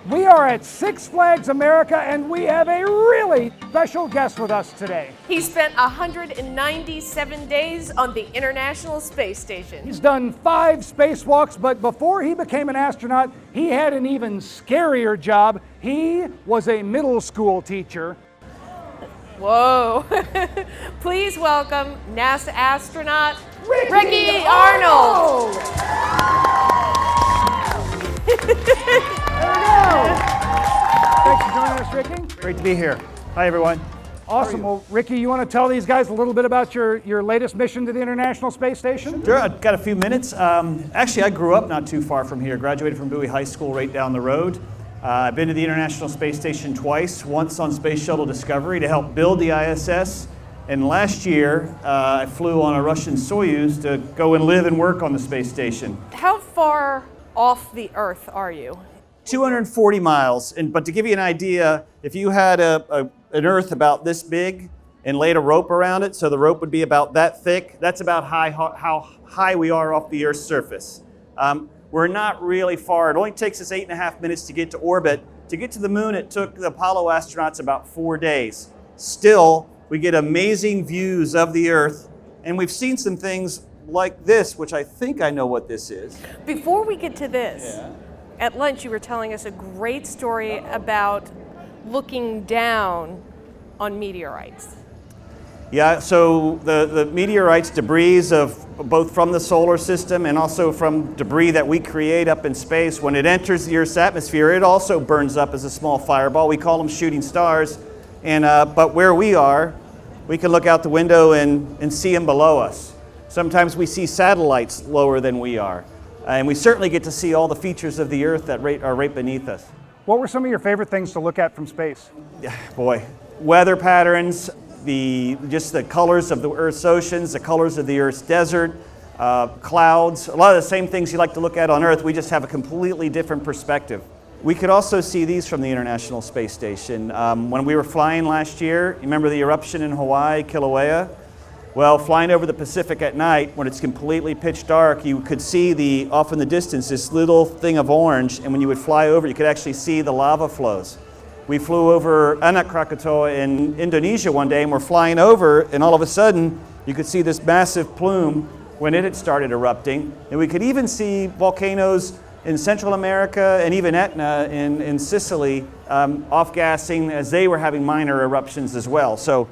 We are at Six Flags America, and we have a really special guest with us today. He spent 197 days on the International Space Station. He's done 5 spacewalks, but before he became an astronaut, he had an even scarier job. He was a middle school teacher. Whoa. Please welcome NASA astronaut Ricky Arnold. There we go. Thanks for joining us, Ricky. Great to be here. Hi, everyone. Awesome. Well, Ricky, you want to tell these guys a little bit about your latest mission to the International Space Station? Sure, I've got a few minutes. Actually, I grew up not too far from here. Graduated from Bowie High School right down the road. I've been to the International Space Station twice, once on Space Shuttle Discovery to help build the ISS. And last year, I flew on a Russian Soyuz to go and live and work on the space station. How far off the Earth are you? 240 miles. But to give you an idea, if you had an Earth about this big and laid a rope around it, so the rope would be about that thick, that's about how high we are off the Earth's surface. We're not really far. It only takes us 8.5 minutes to get to orbit. To get to the moon, it took the Apollo astronauts about 4 days. Still, we get amazing views of the Earth, and we've seen some things like this, which I think I know what this is. Before we get to this, at lunch you were telling us a great story about looking down on meteorites. Yeah, so the meteorites, debris of both from the solar system and also from debris that we create up in space, when it enters the Earth's atmosphere, it also burns up as a small fireball. We call them shooting stars. And but where we are, we can look out the window and see them below us. Sometimes we see satellites lower than we are. And we certainly get to see all the features of the Earth that are right beneath us. What were some of your favorite things to look at from space? Yeah, boy, weather patterns, just the colors of the Earth's oceans, the colors of the Earth's desert, clouds, a lot of the same things you like to look at on Earth, we just have a completely different perspective. We could also see these from the International Space Station. When we were flying last year, you remember the eruption in Hawaii, Kilauea? Well, flying over the Pacific at night, when it's completely pitch dark, you could see off in the distance, this little thing of orange, and when you would fly over, you could actually see the lava flows. We flew over Anak Krakatoa in Indonesia one day, and we're flying over, and all of a sudden, you could see this massive plume when it had started erupting. And we could even see volcanoes in Central America and even Etna in Sicily off-gassing as they were having minor eruptions as well. So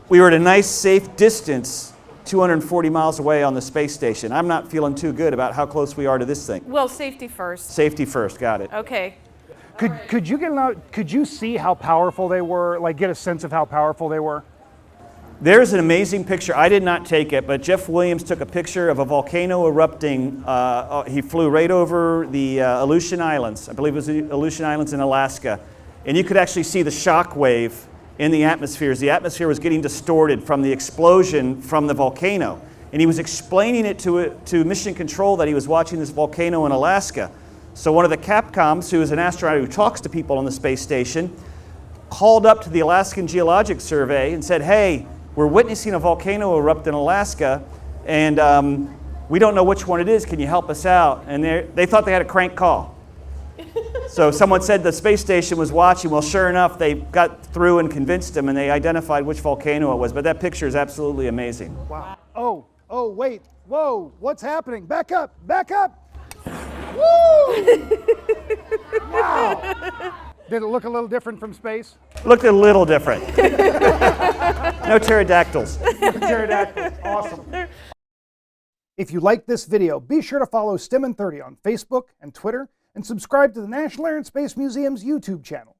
we were at a nice, safe distance 240 miles away on the space station. I'm not feeling too good about how close we are to this thing. Well, safety first. Safety first, got it. Okay. Could you see how powerful they were, like get a sense of how powerful they were? There's an amazing picture. I did not take it, but Jeff Williams took a picture of a volcano erupting. He flew right over the Aleutian Islands. I believe it was the Aleutian Islands in Alaska. And you could actually see the shock wave in the atmosphere as the atmosphere was getting distorted from the explosion from the volcano. And he was explaining it to Mission Control that he was watching this volcano in Alaska. So one of the Capcoms, who is an astronaut who talks to people on the space station, called up to the Alaskan Geologic Survey and said, hey, we're witnessing a volcano erupt in Alaska, and we don't know which one it is. Can you help us out? And they thought they had a crank call. So someone said the space station was watching. Well, sure enough, they got through and convinced them, and they identified which volcano it was. But that picture is absolutely amazing. Wow. Oh, wait. Whoa, what's happening? Back up, back up. Woo! Wow. Did it look a little different from space? Looked a little different. No pterodactyls. Pterodactyls, awesome. If you liked this video, be sure to follow STEM in 30 on Facebook and Twitter, and subscribe to the National Air and Space Museum's YouTube channel.